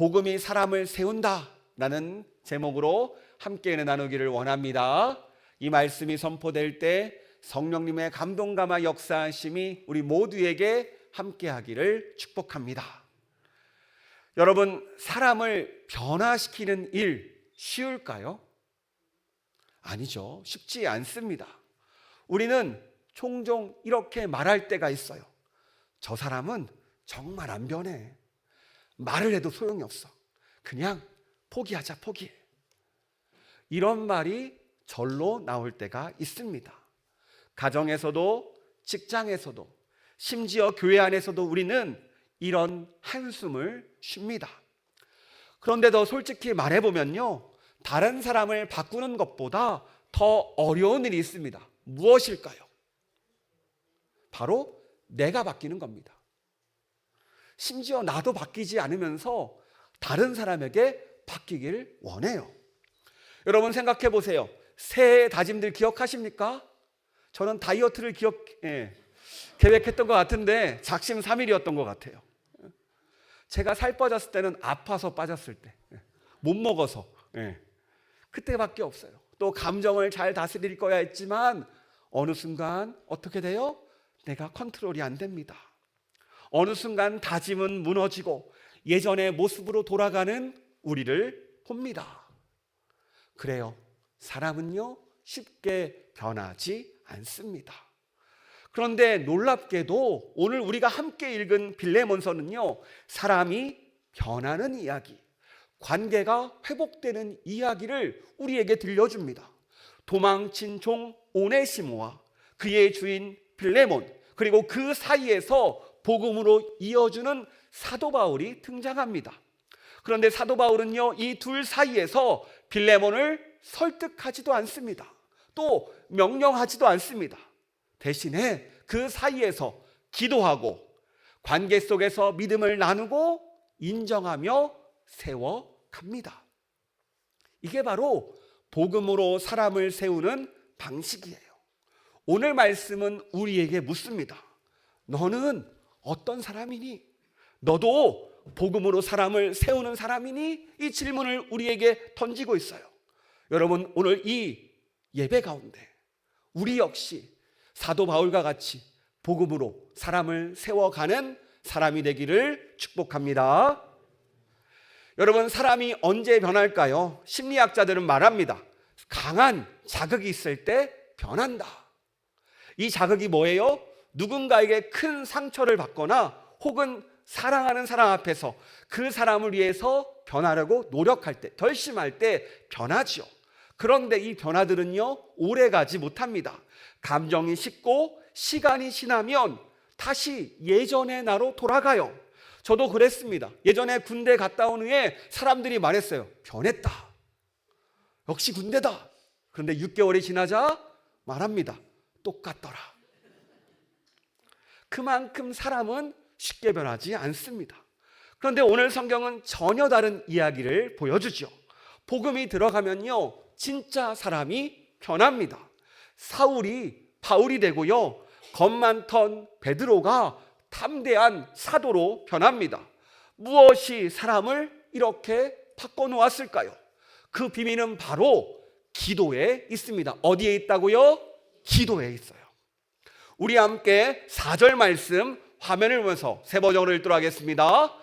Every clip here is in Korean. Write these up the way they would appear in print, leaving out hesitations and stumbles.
복음이 사람을 세운다라는 제목으로 함께 은혜 나누기를 원합니다. 이 말씀이 선포될 때 성령님의 감동감화 역사하심이 우리 모두에게 함께하기를 축복합니다. 여러분, 사람을 변화시키는 일 쉬울까요? 아니죠. 쉽지 않습니다. 우리는 종종 이렇게 말할 때가 있어요. 저 사람은 정말 안 변해. 말을 해도 소용이 없어. 그냥 포기하자, 포기해. 이런 말이 절로 나올 때가 있습니다. 가정에서도 직장에서도 심지어 교회 안에서도 우리는 이런 한숨을 쉽니다. 그런데 더 솔직히 말해보면요, 다른 사람을 바꾸는 것보다 더 어려운 일이 있습니다. 무엇일까요? 바로 내가 바뀌는 겁니다. 심지어 나도 바뀌지 않으면서 다른 사람에게 바뀌길 원해요. 여러분 생각해 보세요. 새해 다짐들 기억하십니까? 저는 다이어트를 계획했던 것 같은데 작심삼일이었던 것 같아요. 제가 살 빠졌을 때는 아파서 빠졌을 때, 못 먹어서, 그때밖에 없어요. 또 감정을 잘 다스릴 거야 했지만 어느 순간 어떻게 돼요? 내가 컨트롤이 안 됩니다. 어느 순간 다짐은 무너지고 예전의 모습으로 돌아가는 우리를 봅니다. 그래요. 사람은요, 쉽게 변하지 않습니다. 그런데 놀랍게도 오늘 우리가 함께 읽은 빌레몬서는요, 사람이 변하는 이야기, 관계가 회복되는 이야기를 우리에게 들려줍니다. 도망친 종 오네시모와 그의 주인 빌레몬, 그리고 그 사이에서 복음으로 이어주는 사도 바울이 등장합니다. 그런데 사도 바울은요, 이 둘 사이에서 빌레몬을 설득하지도 않습니다. 또 명령하지도 않습니다. 대신에 그 사이에서 기도하고 관계 속에서 믿음을 나누고 인정하며 세워갑니다. 이게 바로 복음으로 사람을 세우는 방식이에요. 오늘 말씀은 우리에게 묻습니다. 너는 어떤 사람이니? 너도 복음으로 사람을 세우는 사람이니? 이 질문을 우리에게 던지고 있어요. 여러분, 오늘 이 예배 가운데 우리 역시 사도 바울과 같이 복음으로 사람을 세워가는 사람이 되기를 축복합니다. 여러분, 사람이 언제 변할까요? 심리학자들은 말합니다. 강한 자극이 있을 때 변한다. 이 자극이 뭐예요? 누군가에게 큰 상처를 받거나 혹은 사랑하는 사람 앞에서 그 사람을 위해서 변하려고 노력할 때, 결심할 때 변하죠. 그런데 이 변화들은요, 오래가지 못합니다. 감정이 식고 시간이 지나면 다시 예전의 나로 돌아가요. 저도 그랬습니다. 예전에 군대 갔다 온 후에 사람들이 말했어요. 변했다. 역시 군대다. 그런데 6개월이 지나자 말합니다. 똑같더라. 그만큼 사람은 쉽게 변하지 않습니다. 그런데 오늘 성경은 전혀 다른 이야기를 보여주죠. 복음이 들어가면요, 진짜 사람이 변합니다. 사울이 바울이 되고요, 겁 많던 베드로가 담대한 사도로 변합니다. 무엇이 사람을 이렇게 바꿔놓았을까요? 그 비밀은 바로 기도에 있습니다. 어디에 있다고요? 기도에 있어요. 우리 함께 4절 말씀 화면을 보면서 세 버전으로 읽도록 하겠습니다.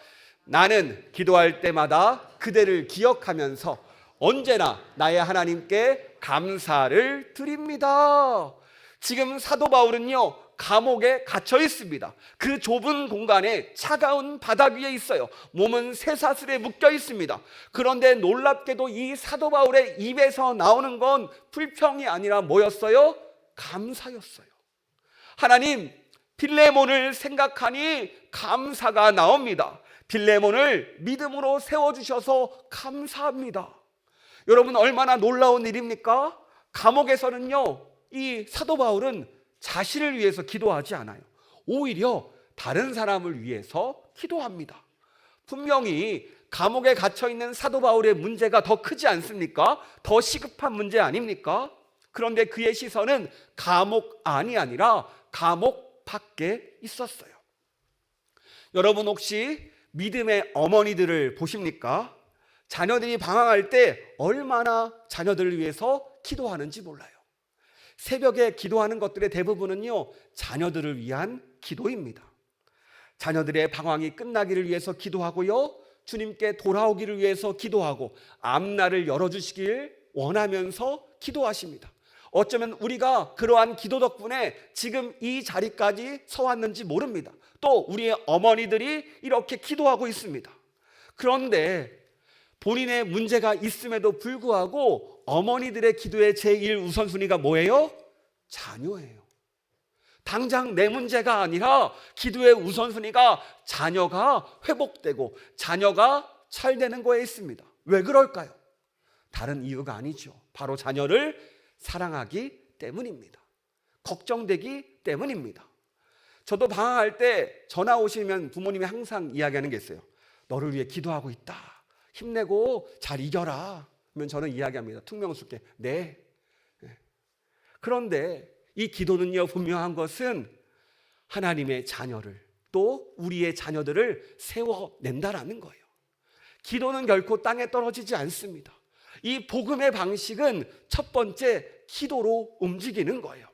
나는 기도할 때마다 그대를 기억하면서 언제나 나의 하나님께 감사를 드립니다. 지금 사도 바울은요, 감옥에 갇혀 있습니다. 그 좁은 공간에 차가운 바닥 위에 있어요. 몸은 쇠사슬에 묶여 있습니다. 그런데 놀랍게도 이 사도 바울의 입에서 나오는 건 불평이 아니라 뭐였어요? 감사였어요. 하나님, 빌레몬을 생각하니 감사가 나옵니다. 빌레몬을 믿음으로 세워주셔서 감사합니다. 여러분, 얼마나 놀라운 일입니까? 감옥에서는요, 이 사도 바울은 자신을 위해서 기도하지 않아요. 오히려 다른 사람을 위해서 기도합니다. 분명히 감옥에 갇혀있는 사도 바울의 문제가 더 크지 않습니까? 더 시급한 문제 아닙니까? 그런데 그의 시선은 감옥 안이 아니라 감옥 밖에 있었어요. 여러분, 혹시 믿음의 어머니들을 보십니까? 자녀들이 방황할 때 얼마나 자녀들을 위해서 기도하는지 몰라요. 새벽에 기도하는 것들의 대부분은요, 자녀들을 위한 기도입니다. 자녀들의 방황이 끝나기를 위해서 기도하고요, 주님께 돌아오기를 위해서 기도하고 앞날을 열어주시길 원하면서 기도하십니다. 어쩌면 우리가 그러한 기도 덕분에 지금 이 자리까지 서왔는지 모릅니다. 또 우리의 어머니들이 이렇게 기도하고 있습니다. 그런데 본인의 문제가 있음에도 불구하고 어머니들의 기도의 제1우선순위가 뭐예요? 자녀예요. 당장 내 문제가 아니라 기도의 우선순위가 자녀가 회복되고 자녀가 잘 되는 거에 있습니다. 왜 그럴까요? 다른 이유가 아니죠. 바로 자녀를 사랑하기 때문입니다. 걱정되기 때문입니다. 저도 방황할 때 전화 오시면 부모님이 항상 이야기하는 게 있어요. 너를 위해 기도하고 있다. 힘내고 잘 이겨라. 그러면 저는 이야기합니다. 퉁명스럽게 네. 그런데 이 기도는요, 분명한 것은 하나님의 자녀를, 또 우리의 자녀들을 세워낸다라는 거예요. 기도는 결코 땅에 떨어지지 않습니다. 이 복음의 방식은 첫 번째 기도로 움직이는 거예요.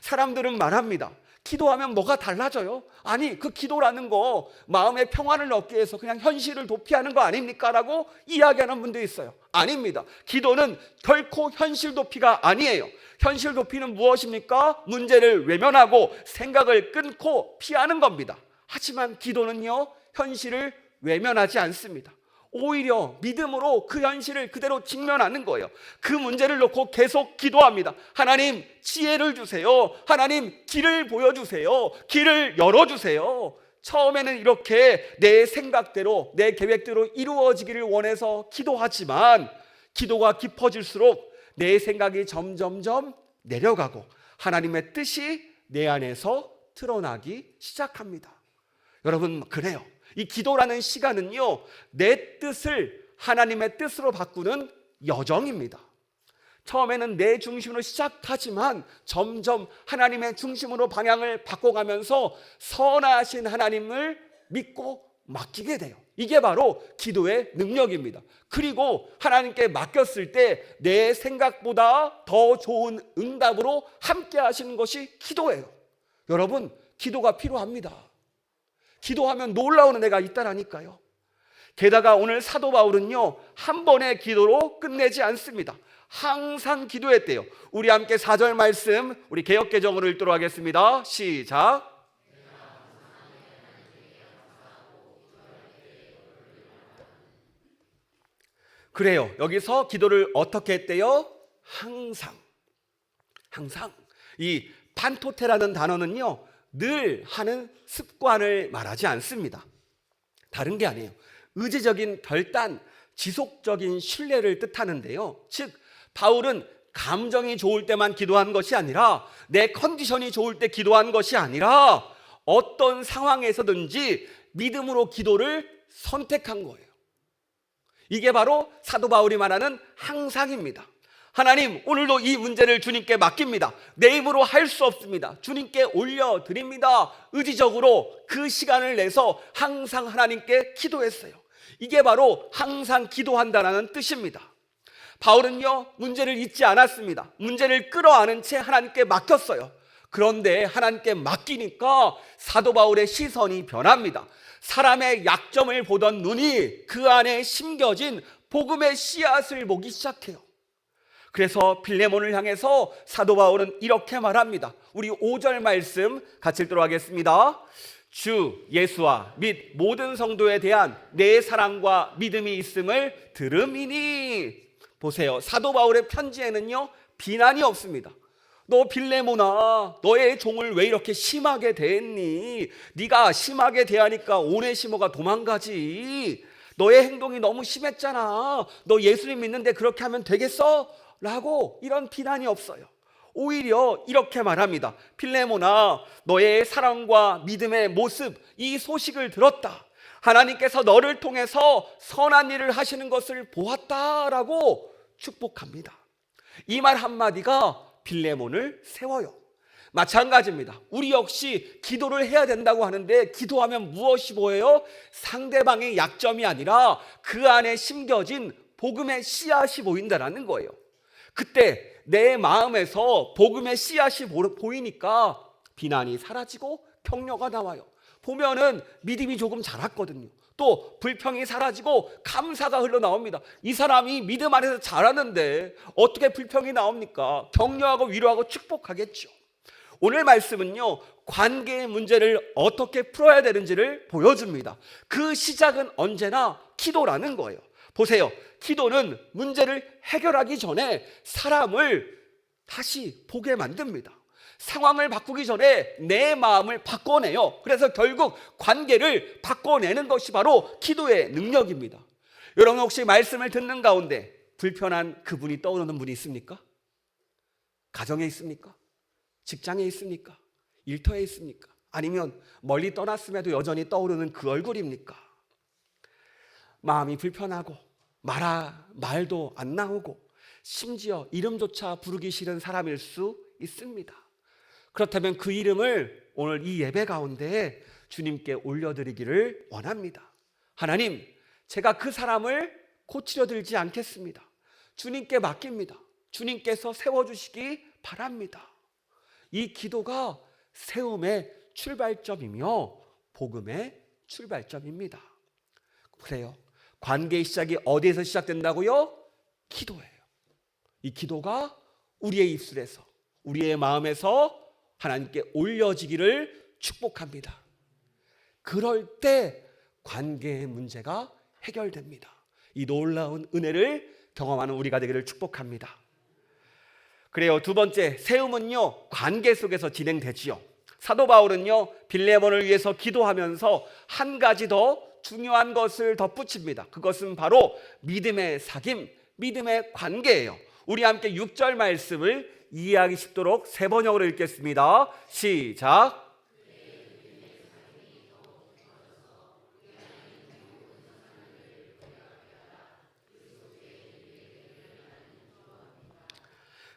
사람들은 말합니다. 기도하면 뭐가 달라져요? 아니, 그 기도라는 거 마음의 평안을 얻기 위해서 그냥 현실을 도피하는 거 아닙니까? 라고 이야기하는 분도 있어요. 아닙니다. 기도는 결코 현실 도피가 아니에요. 현실 도피는 무엇입니까? 문제를 외면하고 생각을 끊고 피하는 겁니다. 하지만 기도는요, 현실을 외면하지 않습니다. 오히려 믿음으로 그 현실을 그대로 직면하는 거예요. 그 문제를 놓고 계속 기도합니다. 하나님, 지혜를 주세요. 하나님, 길을 보여주세요. 길을 열어주세요. 처음에는 이렇게 내 생각대로, 내 계획대로 이루어지기를 원해서 기도하지만 기도가 깊어질수록 내 생각이 점점점 내려가고 하나님의 뜻이 내 안에서 드러나기 시작합니다. 여러분, 그래요. 이 기도라는 시간은요, 내 뜻을 하나님의 뜻으로 바꾸는 여정입니다. 처음에는 내 중심으로 시작하지만 점점 하나님의 중심으로 방향을 바꿔가면서 선하신 하나님을 믿고 맡기게 돼요. 이게 바로 기도의 능력입니다. 그리고 하나님께 맡겼을 때 내 생각보다 더 좋은 응답으로 함께 하시는 것이 기도예요. 여러분, 기도가 필요합니다. 기도하면 놀라운 은혜가 있다라니까요. 게다가 오늘 사도 바울은요, 한 번의 기도로 끝내지 않습니다. 항상 기도했대요. 우리 함께 4절 말씀, 우리 개역개정으로 읽도록 하겠습니다. 시작. 그래요. 여기서 기도를 어떻게 했대요? 항상. 이 판토테라는 단어는요, 늘 하는 습관을 말하지 않습니다. 다른 게 아니에요. 의지적인 결단, 지속적인 신뢰를 뜻하는데요. 즉, 바울은 감정이 좋을 때만 기도한 것이 아니라, 내 컨디션이 좋을 때 기도한 것이 아니라 어떤 상황에서든지 믿음으로 기도를 선택한 거예요. 이게 바로 사도 바울이 말하는 항상입니다. 하나님, 오늘도 이 문제를 주님께 맡깁니다. 내 힘으로 할 수 없습니다. 주님께 올려드립니다. 의지적으로 그 시간을 내서 항상 하나님께 기도했어요. 이게 바로 항상 기도한다는 뜻입니다. 바울은요, 문제를 잊지 않았습니다. 문제를 끌어안은 채 하나님께 맡겼어요. 그런데 하나님께 맡기니까 사도 바울의 시선이 변합니다. 사람의 약점을 보던 눈이 그 안에 심겨진 복음의 씨앗을 보기 시작해요. 그래서 빌레몬을 향해서 사도 바울은 이렇게 말합니다. 우리 5절 말씀 같이 읽도록 하겠습니다. 주 예수와 및 모든 성도에 대한 내 사랑과 믿음이 있음을 들음이니. 보세요. 사도 바울의 편지에는요, 비난이 없습니다. 너 빌레몬아, 너의 종을 왜 이렇게 심하게 대했니? 네가 심하게 대하니까 오네시모가 도망가지. 너의 행동이 너무 심했잖아. 너 예수님 믿는데 그렇게 하면 되겠어? 라고 이런 비난이 없어요. 오히려 이렇게 말합니다. 필레몬아, 너의 사랑과 믿음의 모습, 이 소식을 들었다. 하나님께서 너를 통해서 선한 일을 하시는 것을 보았다라고 축복합니다. 이 말 한마디가 필레몬을 세워요. 마찬가지입니다. 우리 역시 기도를 해야 된다고 하는데 기도하면 무엇이 보여요? 상대방의 약점이 아니라 그 안에 심겨진 복음의 씨앗이 보인다는 거예요. 그때 내 마음에서 복음의 씨앗이 보이니까 비난이 사라지고 격려가 나와요. 보면은 믿음이 조금 자랐거든요. 또 불평이 사라지고 감사가 흘러나옵니다. 이 사람이 믿음 안에서 자라는데 어떻게 불평이 나옵니까? 격려하고 위로하고 축복하겠죠. 오늘 말씀은요, 관계의 문제를 어떻게 풀어야 되는지를 보여줍니다. 그 시작은 언제나 기도라는 거예요. 보세요. 기도는 문제를 해결하기 전에 사람을 다시 보게 만듭니다. 상황을 바꾸기 전에 내 마음을 바꿔내요. 그래서 결국 관계를 바꿔내는 것이 바로 기도의 능력입니다. 여러분 혹시 말씀을 듣는 가운데 불편한 그분이 떠오르는 분이 있습니까? 가정에 있습니까? 직장에 있습니까? 일터에 있습니까? 아니면 멀리 떠났음에도 여전히 떠오르는 그 얼굴입니까? 마음이 불편하고 말도 안 나오고 심지어 이름조차 부르기 싫은 사람일 수 있습니다. 그렇다면 그 이름을 오늘 이 예배 가운데 주님께 올려드리기를 원합니다. 하나님, 제가 그 사람을 고치려 들지 않겠습니다. 주님께 맡깁니다. 주님께서 세워주시기 바랍니다. 이 기도가 세움의 출발점이며 복음의 출발점입니다. 그래요. 관계의 시작이 어디에서 시작된다고요? 기도예요. 이 기도가 우리의 입술에서, 우리의 마음에서 하나님께 올려지기를 축복합니다. 그럴 때 관계의 문제가 해결됩니다. 이 놀라운 은혜를 경험하는 우리가 되기를 축복합니다. 그래요. 두 번째, 세움은요, 관계 속에서 진행되지요. 사도 바울은요, 빌레몬을 위해서 기도하면서 한 가지 더 중요한 것을 덧붙입니다. 그것은 바로 믿음의 사귐, 믿음의 관계예요. 우리 함께 6절 말씀을 이해하기 쉽도록 세 번역으로 읽겠습니다. 시작.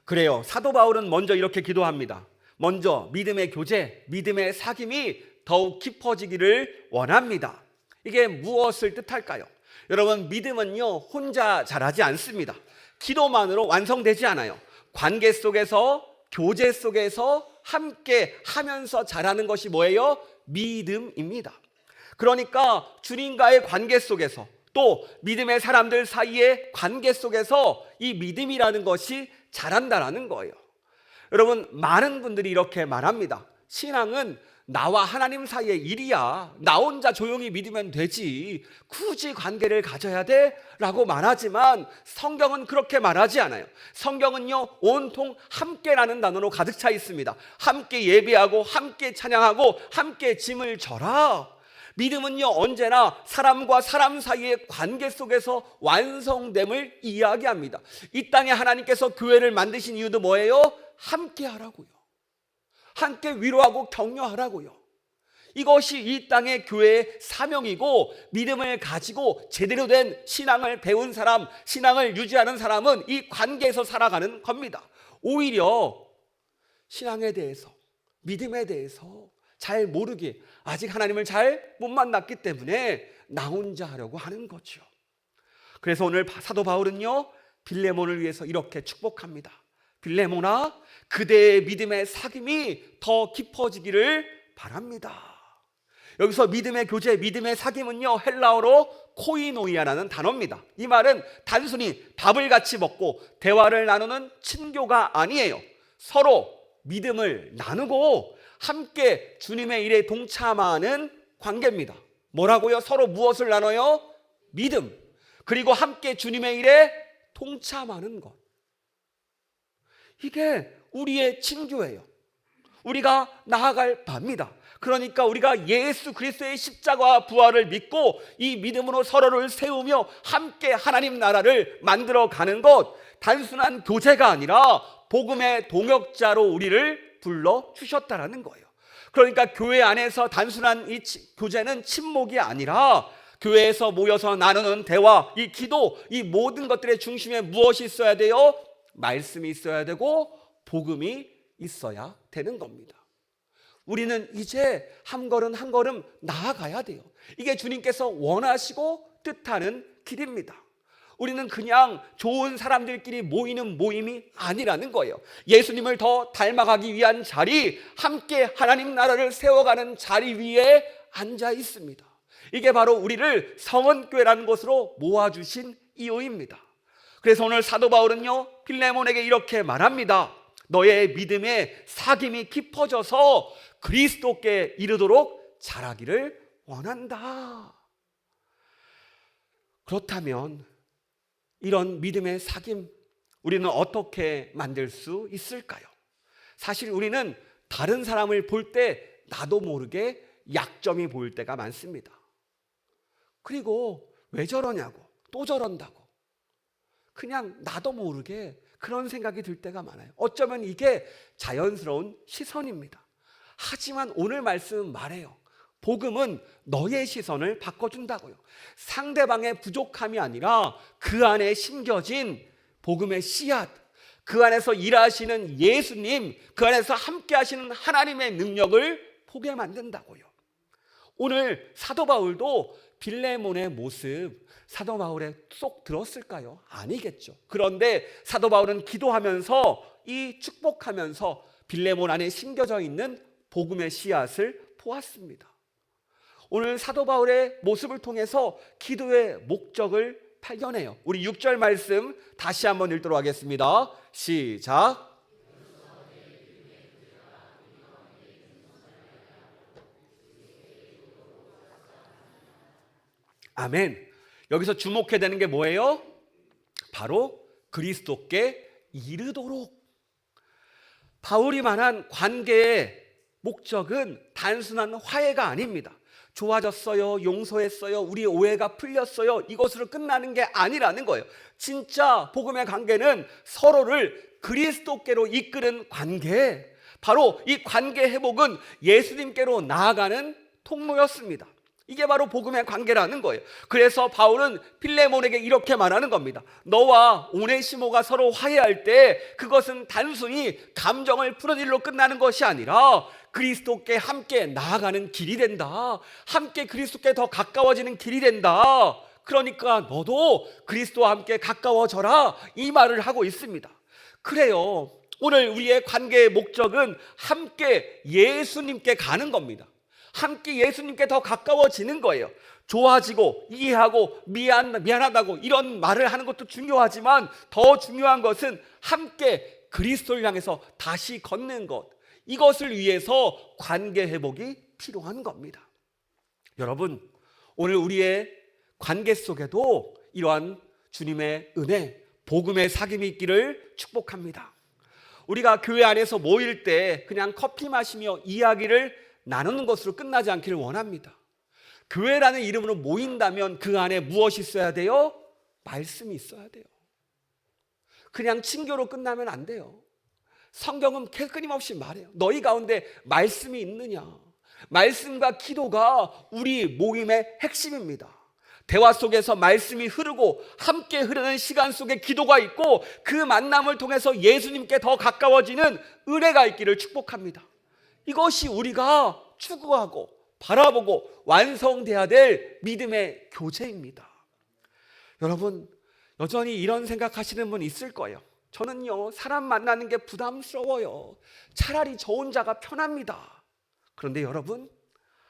그래요. 사도 바울은 먼저 이렇게 기도합니다. 먼저 믿음의 교제, 믿음의 사귐이 더욱 깊어지기를 원합니다. 이게 무엇을 뜻할까요? 여러분, 믿음은요, 혼자 자라지 않습니다. 기도만으로 완성되지 않아요. 관계 속에서, 교제 속에서 함께 하면서 자라는 것이 뭐예요? 믿음입니다. 그러니까 주님과의 관계 속에서, 또 믿음의 사람들 사이의 관계 속에서 이 믿음이라는 것이 자란다라는 거예요. 여러분, 많은 분들이 이렇게 말합니다. 신앙은 나와 하나님 사이의 일이야. 나 혼자 조용히 믿으면 되지. 굳이 관계를 가져야 돼? 라고 말하지만 성경은 그렇게 말하지 않아요. 성경은요, 온통 함께라는 단어로 가득 차 있습니다. 함께 예배하고 함께 찬양하고 함께 짐을 져라. 믿음은요, 언제나 사람과 사람 사이의 관계 속에서 완성됨을 이야기합니다. 이 땅에 하나님께서 교회를 만드신 이유도 뭐예요? 함께 하라고요. 함께 위로하고 격려하라고요. 이것이 이 땅의 교회의 사명이고, 믿음을 가지고 제대로 된 신앙을 배운 사람, 신앙을 유지하는 사람은 이 관계에서 살아가는 겁니다. 오히려 신앙에 대해서, 믿음에 대해서 잘 모르게, 아직 하나님을 잘 못 만났기 때문에 나 혼자 하려고 하는 거죠. 그래서 오늘 사도 바울은요, 빌레몬을 위해서 이렇게 축복합니다. 빌레몬아, 그대의 믿음의 사귐이 더 깊어지기를 바랍니다. 여기서 믿음의 교제, 믿음의 사귐은요, 헬라어로 코이노이아라는 단어입니다. 이 말은 단순히 밥을 같이 먹고 대화를 나누는 친교가 아니에요. 서로 믿음을 나누고 함께 주님의 일에 동참하는 관계입니다. 뭐라고요? 서로 무엇을 나눠요? 믿음. 그리고 함께 주님의 일에 동참하는 것. 이게 우리의 친교예요. 우리가 나아갈 바입니다. 그러니까 우리가 예수 그리스도의 십자가와 부활을 믿고 이 믿음으로 서로를 세우며 함께 하나님 나라를 만들어가는 것, 단순한 교제가 아니라 복음의 동역자로 우리를 불러주셨다라는 거예요. 그러니까 교회 안에서 단순한 이 교제는 침묵이 아니라 교회에서 모여서 나누는 대화, 이 기도, 이 모든 것들의 중심에 무엇이 있어야 돼요? 말씀이 있어야 되고 복음이 있어야 되는 겁니다. 우리는 이제 한 걸음 한 걸음 나아가야 돼요. 이게 주님께서 원하시고 뜻하는 길입니다. 우리는 그냥 좋은 사람들끼리 모이는 모임이 아니라는 거예요. 예수님을 더 닮아가기 위한 자리, 함께 하나님 나라를 세워가는 자리 위에 앉아 있습니다. 이게 바로 우리를 성원교회라는 곳으로 모아주신 이유입니다. 그래서 오늘 사도 바울은요, 필레몬에게 이렇게 말합니다. 너의 믿음의 사귐이 깊어져서 그리스도께 이르도록 자라기를 원한다. 그렇다면 이런 믿음의 사귐, 우리는 어떻게 만들 수 있을까요? 사실 우리는 다른 사람을 볼 때 나도 모르게 약점이 보일 때가 많습니다. 그리고 왜 저러냐고, 또 저런다고, 그냥 나도 모르게 그런 생각이 들 때가 많아요. 어쩌면 이게 자연스러운 시선입니다. 하지만 오늘 말씀은 말해요. 복음은 너의 시선을 바꿔준다고요. 상대방의 부족함이 아니라 그 안에 심겨진 복음의 씨앗, 그 안에서 일하시는 예수님, 그 안에서 함께 하시는 하나님의 능력을 보게 만든다고요. 오늘 사도 바울도 빌레몬의 모습, 사도 바울에 쏙 들었을까요? 아니겠죠. 그런데 사도 바울은 기도하면서, 이 축복하면서 빌레몬 안에 심겨져 있는 복음의 씨앗을 보았습니다. 오늘 사도 바울의 모습을 통해서 기도의 목적을 발견해요. 우리 6절 말씀 다시 한번 읽도록 하겠습니다. 시작. 아멘. 여기서 주목해야 되는 게 뭐예요? 바로 그리스도께 이르도록. 바울이 말한 관계의 목적은 단순한 화해가 아닙니다. 좋아졌어요, 용서했어요, 우리 오해가 풀렸어요, 이것으로 끝나는 게 아니라는 거예요. 진짜 복음의 관계는 서로를 그리스도께로 이끄는 관계, 바로 이 관계 회복은 예수님께로 나아가는 통로였습니다. 이게 바로 복음의 관계라는 거예요. 그래서 바울은 필레몬에게 이렇게 말하는 겁니다. 너와 오네시모가 서로 화해할 때 그것은 단순히 감정을 푸는 일로 끝나는 것이 아니라 그리스도께 함께 나아가는 길이 된다. 함께 그리스도께 더 가까워지는 길이 된다. 그러니까 너도 그리스도와 함께 가까워져라, 이 말을 하고 있습니다. 그래요, 오늘 우리의 관계의 목적은 함께 예수님께 가는 겁니다. 함께 예수님께 더 가까워지는 거예요. 좋아지고 이해하고 미안하다고 이런 말을 하는 것도 중요하지만 더 중요한 것은 함께 그리스도를 향해서 다시 걷는 것, 이것을 위해서 관계 회복이 필요한 겁니다. 여러분, 오늘 우리의 관계 속에도 이러한 주님의 은혜, 복음의 사귐이 있기를 축복합니다. 우리가 교회 안에서 모일 때 그냥 커피 마시며 이야기를 나누는 것으로 끝나지 않기를 원합니다. 교회라는 이름으로 모인다면 그 안에 무엇이 있어야 돼요? 말씀이 있어야 돼요. 그냥 친교로 끝나면 안 돼요. 성경은 끊임없이 말해요. 너희 가운데 말씀이 있느냐? 말씀과 기도가 우리 모임의 핵심입니다. 대화 속에서 말씀이 흐르고 함께 흐르는 시간 속에 기도가 있고 그 만남을 통해서 예수님께 더 가까워지는 은혜가 있기를 축복합니다. 이것이 우리가 추구하고 바라보고 완성돼야 될 믿음의 교제입니다. 여러분, 여전히 이런 생각하시는 분 있을 거예요. 저는요, 사람 만나는 게 부담스러워요. 차라리 저 혼자가 편합니다. 그런데 여러분,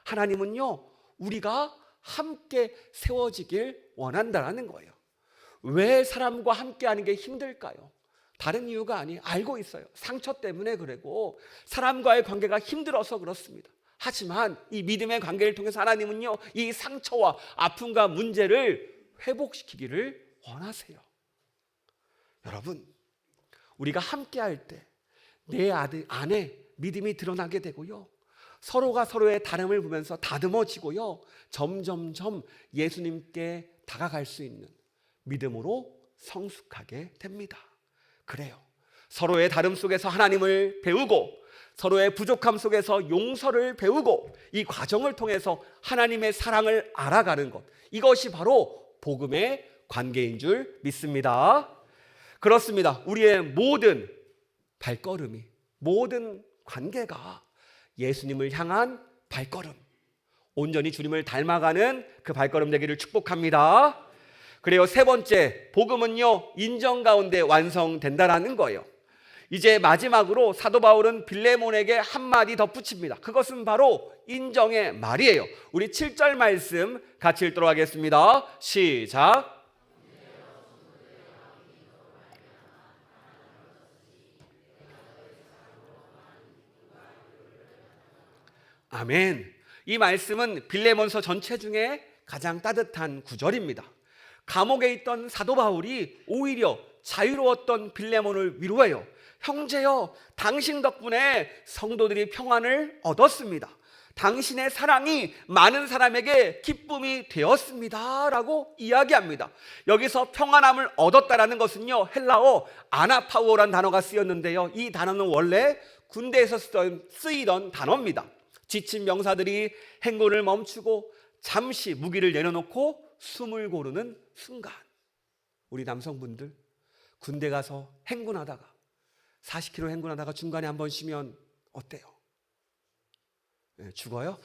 하나님은요, 우리가 함께 세워지길 원한다는 거예요. 왜 사람과 함께 하는 게 힘들까요? 다른 이유가 아니에요. 알고 있어요. 상처 때문에 그러고 사람과의 관계가 힘들어서 그렇습니다. 하지만 이 믿음의 관계를 통해서 하나님은요, 이 상처와 아픔과 문제를 회복시키기를 원하세요. 여러분, 우리가 함께 할 때 내 안에 믿음이 드러나게 되고요, 서로가 서로의 다름을 보면서 다듬어지고요, 점점점 예수님께 다가갈 수 있는 믿음으로 성숙하게 됩니다. 그래요, 서로의 다름 속에서 하나님을 배우고 서로의 부족함 속에서 용서를 배우고 이 과정을 통해서 하나님의 사랑을 알아가는 것, 이것이 바로 복음의 관계인 줄 믿습니다. 그렇습니다. 우리의 모든 발걸음이, 모든 관계가 예수님을 향한 발걸음, 온전히 주님을 닮아가는 그 발걸음 되기를 축복합니다. 그래요. 세 번째, 복음은요, 인정 가운데 완성된다라는 거예요. 이제 마지막으로 사도 바울은 빌레몬에게 한마디 덧붙입니다. 그것은 바로 인정의 말이에요. 우리 7절 말씀 같이 읽도록 하겠습니다. 시작. 아멘. 이 말씀은 빌레몬서 전체 중에 가장 따뜻한 구절입니다. 감옥에 있던 사도 바울이 오히려 자유로웠던 빌레몬을 위로해요. 형제여, 당신 덕분에 성도들이 평안을 얻었습니다. 당신의 사랑이 많은 사람에게 기쁨이 되었습니다 라고 이야기합니다. 여기서 평안함을 얻었다라는 것은요, 헬라어 아나파우어라는 단어가 쓰였는데요, 이 단어는 원래 군대에서 쓰이던 단어입니다. 지친 병사들이 행군을 멈추고 잠시 무기를 내려놓고 숨을 고르는 순간, 우리 남성분들 군대 가서 행군하다가 40km 행군하다가 중간에 한번 쉬면 어때요? 네, 죽어요?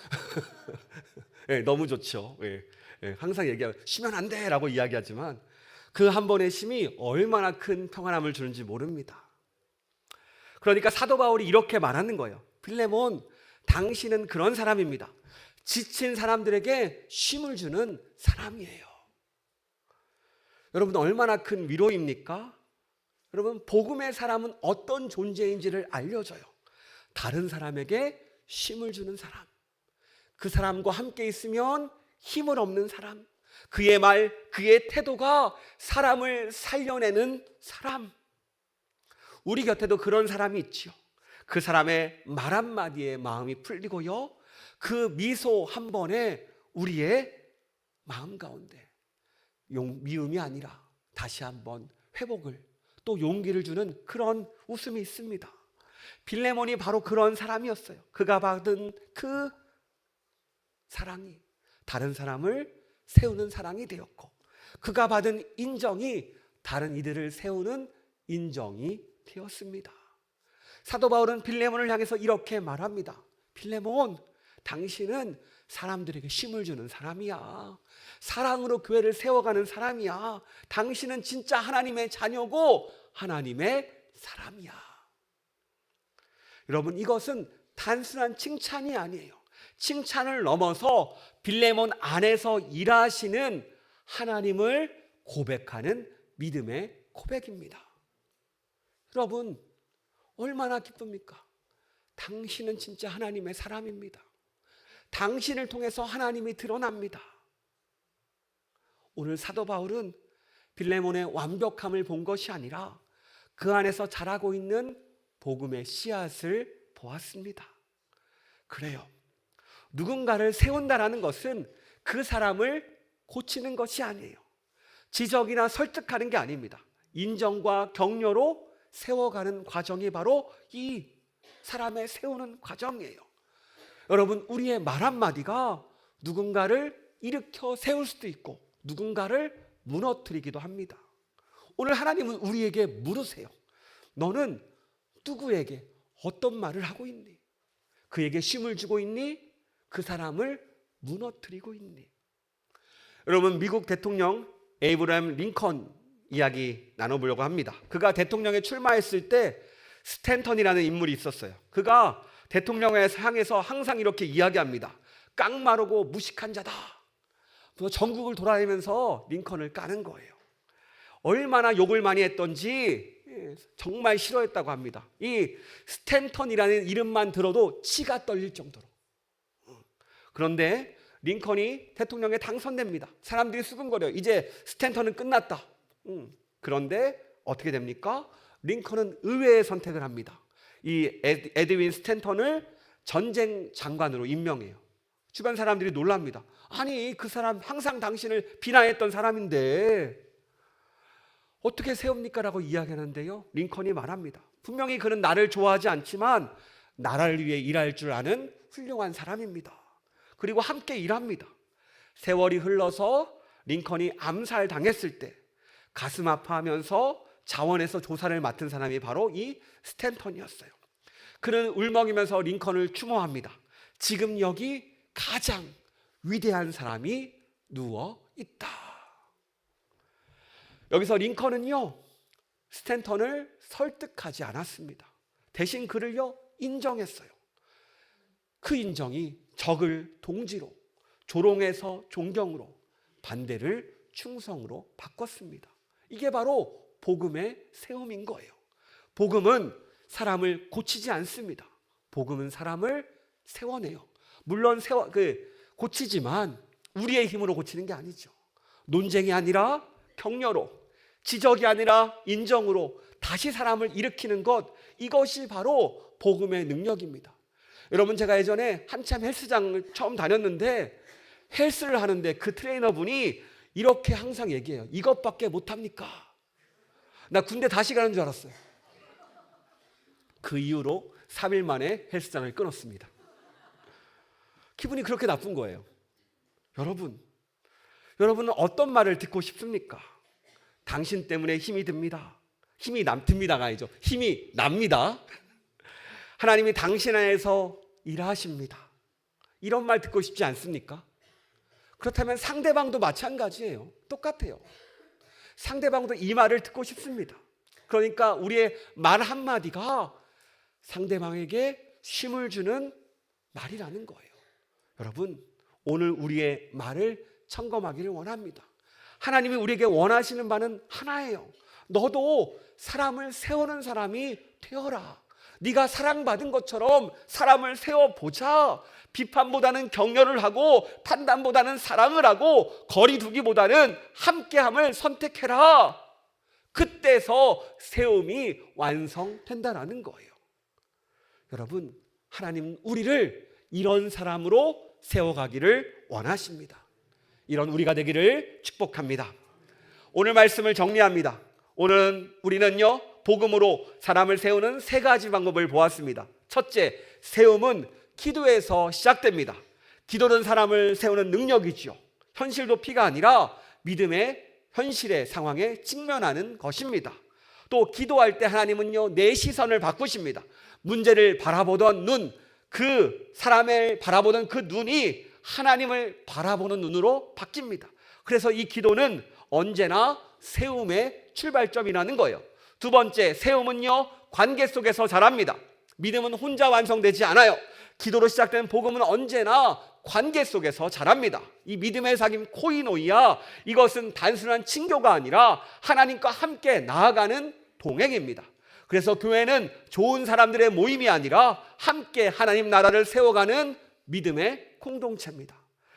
네, 너무 좋죠. 네, 네, 항상 쉬면 안 돼 라고 이야기하지만 그 한 번의 쉼이 얼마나 큰 평안함을 주는지 모릅니다. 그러니까 사도 바울이 이렇게 말하는 거예요. 빌레몬, 당신은 그런 사람입니다. 지친 사람들에게 쉼을 주는 사람이에요. 여러분, 얼마나 큰 위로입니까? 여러분, 복음의 사람은 어떤 존재인지를 알려줘요. 다른 사람에게 쉼을 주는 사람, 그 사람과 함께 있으면 힘을 얻는 사람, 그의 말, 그의 태도가 사람을 살려내는 사람. 우리 곁에도 그런 사람이 있죠. 그 사람의 말 한마디에 마음이 풀리고요, 그 미소 한 번에 우리의 마음 가운데 미움이 아니라 다시 한번 회복을, 또 용기를 주는 그런 웃음이 있습니다. 빌레몬이 바로 그런 사람이었어요. 그가 받은 그 사랑이 다른 사람을 세우는 사랑이 되었고, 그가 받은 인정이 다른 이들을 세우는 인정이 되었습니다. 사도 바울은 빌레몬을 향해서 이렇게 말합니다. 빌레몬, 당신은 사람들에게 힘을 주는 사람이야. 사랑으로 교회를 세워가는 사람이야. 당신은 진짜 하나님의 자녀고 하나님의 사람이야. 여러분, 이것은 단순한 칭찬이 아니에요. 칭찬을 넘어서 빌레몬 안에서 일하시는 하나님을 고백하는 믿음의 고백입니다. 여러분, 얼마나 기쁩니까? 당신은 진짜 하나님의 사람입니다. 당신을 통해서 하나님이 드러납니다. 오늘 사도 바울은 빌레몬의 완벽함을 본 것이 아니라 그 안에서 자라고 있는 복음의 씨앗을 보았습니다. 그래요. 누군가를 세운다라는 것은 그 사람을 고치는 것이 아니에요. 지적이나 설득하는 게 아닙니다. 인정과 격려로 세워가는 과정이 바로 이 사람의 세우는 과정이에요. 여러분, 우리의 말 한마디가 누군가를 일으켜 세울 수도 있고 누군가를 무너뜨리기도 합니다. 오늘 하나님은 우리에게 물으세요. 너는 누구에게 어떤 말을 하고 있니? 그에게 쉼을 주고 있니? 그 사람을 무너뜨리고 있니? 여러분, 미국 대통령 에이브라함 링컨 이야기 나눠보려고 합니다. 그가 대통령에 출마했을 때 스탠턴이라는 인물이 있었어요. 그가 대통령에 향해서 항상 이렇게 이야기합니다. 깡마르고 무식한 자다. 전국을 돌아다니면서 링컨을 까는 거예요. 얼마나 욕을 많이 했던지 정말 싫어했다고 합니다. 이 스탠턴이라는 이름만 들어도 치가 떨릴 정도로. 그런데 링컨이 대통령에 당선됩니다. 사람들이 수근거려요. 이제 스탠턴은 끝났다. 그런데 어떻게 됩니까? 링컨은 의외의 선택을 합니다. 이 에드윈 스탠턴을 전쟁 장관으로 임명해요. 주변 사람들이 놀랍니다. 아니, 그 사람 항상 당신을 비난했던 사람인데 어떻게 세웁니까? 라고 이야기하는데요, 링컨이 말합니다. 분명히 그는 나를 좋아하지 않지만 나라를 위해 일할 줄 아는 훌륭한 사람입니다. 그리고 함께 일합니다. 세월이 흘러서 링컨이 암살당했을 때 가슴 아파하면서 자원에서 조사를 맡은 사람이 바로 이 스탠턴이었어요. 그는 울먹이면서 링컨을 추모합니다. 지금 여기 가장 위대한 사람이 누워 있다. 여기서 링컨은요, 스탠턴을 설득하지 않았습니다. 대신 그를요, 인정했어요. 그 인정이 적을 동지로, 조롱에서 존경으로, 반대를 충성으로 바꿨습니다. 이게 바로 복음의 세움인 거예요. 복음은 사람을 고치지 않습니다. 복음은 사람을 세워내요. 물론 고치지만 우리의 힘으로 고치는 게 아니죠. 논쟁이 아니라 격려로, 지적이 아니라 인정으로 다시 사람을 일으키는 것, 이것이 바로 복음의 능력입니다. 여러분, 제가 예전에 한참 헬스장을 처음 다녔는데 헬스를 하는데 그 트레이너분이 이렇게 항상 얘기해요. 이것밖에 못합니까? 나 군대 다시 가는 줄 알았어요. 그 이후로 3일 만에 헬스장을 끊었습니다. 기분이 그렇게 나쁜 거예요. 여러분은 어떤 말을 듣고 싶습니까? 당신 때문에 힘이 듭니다. 힘이 듭니다가 아니죠. 힘이 납니다. 하나님이 당신 안에서 일하십니다. 이런 말 듣고 싶지 않습니까? 그렇다면 상대방도 마찬가지예요. 똑같아요. 상대방도 이 말을 듣고 싶습니다. 그러니까 우리의 말 한마디가 상대방에게 쉼을 주는 말이라는 거예요. 여러분, 오늘 우리의 말을 점검하기를 원합니다. 하나님이 우리에게 원하시는 바는 하나예요. 너도 사람을 세우는 사람이 되어라. 네가 사랑받은 것처럼 사람을 세워보자. 비판보다는 격려를 하고, 판단보다는 사랑을 하고, 거리 두기보다는 함께함을 선택해라. 그때서 세움이 완성된다는 거예요. 여러분, 하나님 우리를 이런 사람으로 세워가기를 원하십니다. 이런 우리가 되기를 축복합니다. 오늘 말씀을 정리합니다. 오늘은 우리는요, 복음으로 사람을 세우는 3가지 방법을 보았습니다. 첫째, 세움은 기도에서 시작됩니다. 기도는 사람을 세우는 능력이죠. 현실도 피가 아니라 믿음의 현실의 상황에 직면하는 것입니다. 또 기도할 때 하나님은요, 내 시선을 바꾸십니다. 문제를 바라보던 눈, 그 사람을 바라보던 그 눈이 하나님을 바라보는 눈으로 바뀝니다. 그래서 이 기도는 언제나 세움의 출발점이라는 거예요. 두 번째, 세움은요, 관계 속에서 자랍니다. 믿음은 혼자 완성되지 않아요. 기도로 시작된 복음은 언제나 관계 속에서 자랍니다. 이 믿음의 사귐 코이노이아, 이것은 단순한 친교가 아니라 하나님과 함께 나아가는 동행입니다. 그래서 교회는 좋은 사람들의 모임이 아니라 함께 하나님 나라를 세워가는 믿음의 공동체입니다.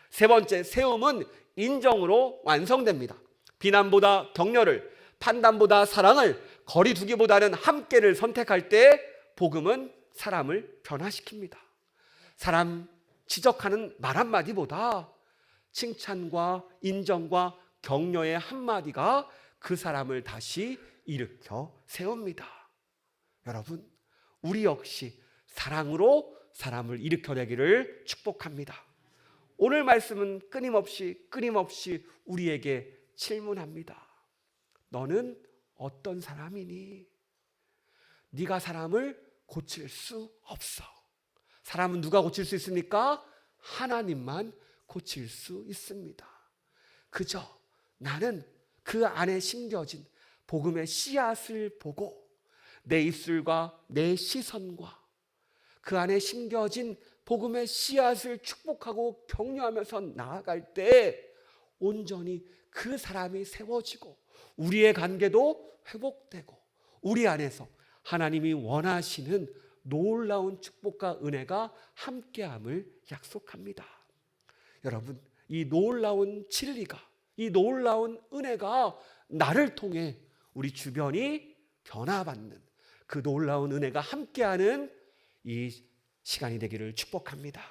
세 번째, 세움은 인정으로 완성됩니다. 비난보다 격려를, 판단보다 사랑을, 거리 두기보다는 함께를 선택할 때 복음은 사람을 변화시킵니다. 사람 지적하는 말 한마디보다 칭찬과 인정과 격려의 한마디가 그 사람을 다시 일으켜 세웁니다. 여러분, 우리 역시 사랑으로 사람을 일으켜내기를 축복합니다. 오늘 말씀은 끊임없이 우리에게 질문합니다. 너는 어떤 사람이니? 네가 사람을 고칠 수 없어. 사람은 누가 고칠 수 있습니까? 하나님만 고칠 수 있습니다. 그저 나는 그 안에 심겨진 복음의 씨앗을 보고 내 입술과 내 시선과 그 안에 심겨진 복음의 씨앗을 축복하고 격려하면서 나아갈 때 온전히 그 사람이 세워지고 우리의 관계도 회복되고 우리 안에서 하나님이 원하시는 놀라운 축복과 은혜가 함께함을 약속합니다. 여러분, 이 놀라운 진리가, 이 놀라운 은혜가 나를 통해 우리 주변이 변화받는 그 놀라운 은혜가 함께하는 이 시간이 되기를 축복합니다.